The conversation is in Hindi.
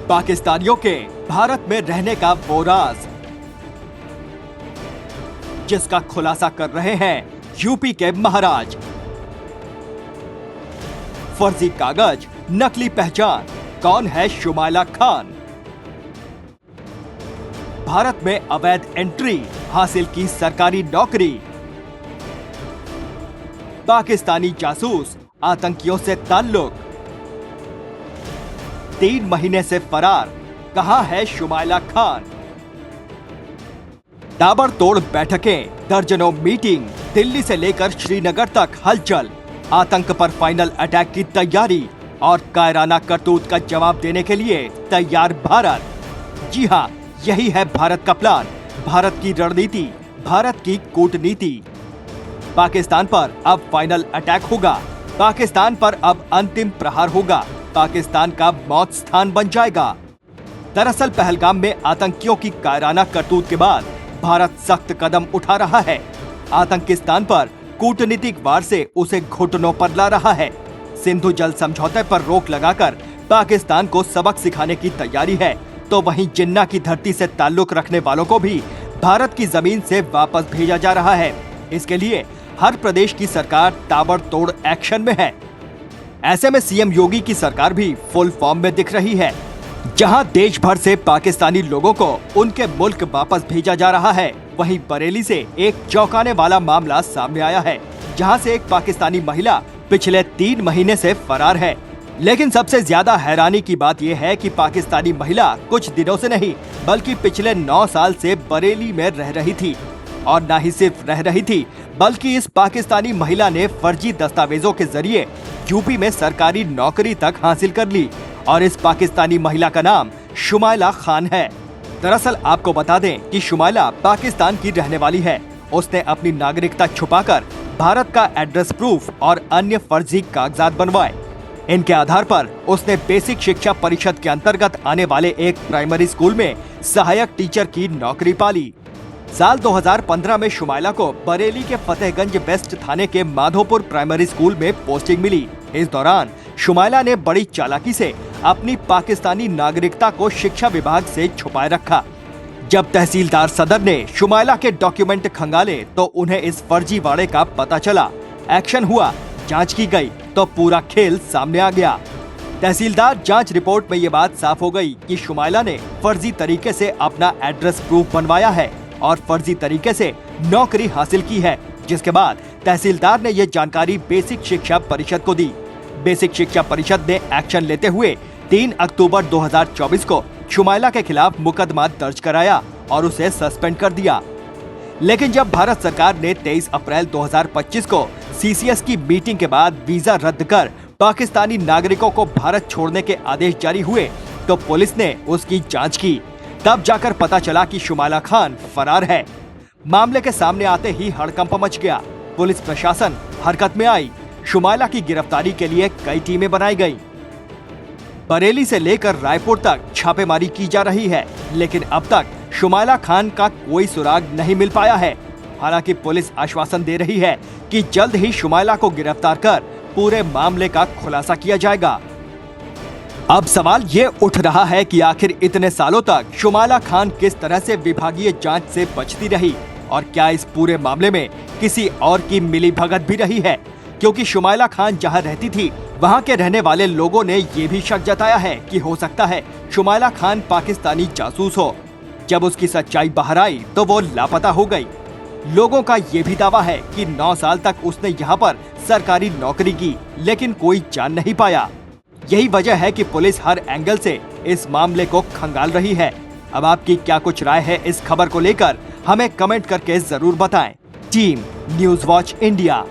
पाकिस्तानियों के भारत में रहने का वो राज, जिसका खुलासा कर रहे हैं यूपी के महाराज। फर्जी कागज, नकली पहचान, कौन है शुमाइला खान? भारत में अवैध एंट्री, हासिल की सरकारी नौकरी। पाकिस्तानी जासूस, आतंकियों से ताल्लुक। 3 महीने से फरार, कहां है शुमाइला खान? ताबड़तोड़ बैठकें, दर्जनों मीटिंग, दिल्ली से लेकर श्रीनगर तक हलचल। आतंक पर फाइनल अटैक की तैयारी और कायराना करतूत का जवाब देने के लिए तैयार भारत। जी हां, यही है भारत का प्लान, भारत की रणनीति, भारत की कूटनीति। पाकिस्तान पर अब फाइनल अटैक होगा, पाकिस्तान पर अब अंतिम प्रहार होगा, पाकिस्तान का मौत स्थान बन जाएगा। दरअसल पहलगाम में आतंकियों की कायराना करतूत के बाद भारत सख्त कदम उठा रहा है। आतंकिस्तान पर कूटनीतिक वार से उसे घुटनों पर ला रहा है। सिंधु जल समझौते पर रोक लगाकर पाकिस्तान को सबक सिखाने की तैयारी है, तो वहीं जिन्ना की धरती से ताल्लुक रखने वालों को भी भारत की जमीन से वापस भेजा जा रहा है। इसके लिए हर प्रदेश की सरकार ताबड़तोड़ एक्शन में है। ऐसे में सीएम योगी की सरकार भी फुल फॉर्म में दिख रही है। जहां देश भर से पाकिस्तानी लोगों को उनके मुल्क वापस भेजा जा रहा है, वहीं बरेली से एक चौंकाने वाला मामला सामने आया है, जहां से एक पाकिस्तानी महिला पिछले 3 महीने से फरार है। लेकिन सबसे ज्यादा हैरानी की बात यह है कि पाकिस्तानी महिला कुछ दिनों से नहीं, बल्कि पिछले 9 साल से बरेली में रह रही थी। और न ही सिर्फ रह रही थी, बल्कि इस पाकिस्तानी महिला ने फर्जी दस्तावेजों के जरिए यूपी में सरकारी नौकरी तक हासिल कर ली। और इस पाकिस्तानी महिला का नाम शुमाइला खान है। दरअसल आपको बता दें कि शुमाइला पाकिस्तान की रहने वाली है। उसने अपनी नागरिकता छुपाकर भारत का एड्रेस प्रूफ और अन्य फर्जी कागजात बनवाए। इनके आधार पर उसने बेसिक शिक्षा परिषद के अंतर्गत आने वाले एक प्राइमरी स्कूल में सहायक टीचर की नौकरी पाली। साल 2015 में शुमाइला को बरेली के फतेहगंज वेस्ट थाने के माधोपुर प्राइमरी स्कूल में पोस्टिंग मिली। इस दौरान शुमाइला ने बड़ी चालाकी से अपनी पाकिस्तानी नागरिकता को शिक्षा विभाग से छुपाए रखा। जब तहसीलदार सदर ने शुमाइला के डॉक्यूमेंट खंगाले तो उन्हें इस फर्जीवाड़े का पता चला। एक्शन हुआ, जांच की गई तो पूरा खेल सामने आ गया। तहसीलदार जांच रिपोर्ट में ये बात साफ हो गई कि शुमाइला ने फर्जी तरीके से अपना एड्रेस प्रूफ बनवाया है और फर्जी तरीके से नौकरी हासिल की है। जिसके बाद तहसीलदार ने ये जानकारी बेसिक शिक्षा परिषद को दी। बेसिक शिक्षा परिषद ने एक्शन लेते हुए 3 अक्टूबर 2024 को शुमाइला के खिलाफ मुकदमा दर्ज कराया और उसे सस्पेंड कर दिया। लेकिन जब भारत सरकार ने 23 अप्रैल 2025 को सीसीएस की मीटिंग के बाद वीजा रद्द कर पाकिस्तानी नागरिकों को भारत छोड़ने के आदेश जारी हुए, तो पुलिस ने उसकी जांच की। तब जाकर पता चला कि शुमाइला खान फरार है। मामले के सामने आते ही हड़कंप मच गया। पुलिस प्रशासन हरकत में आई। शुमाइला की गिरफ्तारी के लिए कई टीमें बनाई गई। बरेली से लेकर रायपुर तक छापेमारी की जा रही है, लेकिन अब तक शुमाइला खान का कोई सुराग नहीं मिल पाया है। हालांकि पुलिस आश्वासन दे रही है कि जल्द ही शुमाइला को गिरफ्तार कर पूरे मामले का खुलासा किया जाएगा। अब सवाल ये उठ रहा है कि आखिर इतने सालों तक शुमाइला खान किस तरह से विभागीय जांच से बचती रही और क्या इस पूरे मामले में किसी और की मिलीभगत भी रही है? क्योंकि शुमाइला खान जहां रहती थी, वहां के रहने वाले लोगों ने ये भी शक जताया है कि हो सकता है शुमाइला खान पाकिस्तानी जासूस हो। जब उसकी सच्चाई बाहर आई तो वो लापता हो गई। लोगों का ये भी दावा है कि 9 साल तक उसने यहाँ पर सरकारी नौकरी की, लेकिन कोई जान नहीं पाया। यही वजह है कि पुलिस हर एंगल से इस मामले को खंगाल रही है। अब आपकी क्या कुछ राय है इस खबर को लेकर, हमें कमेंट करके जरूर बताएं। Team news watch India.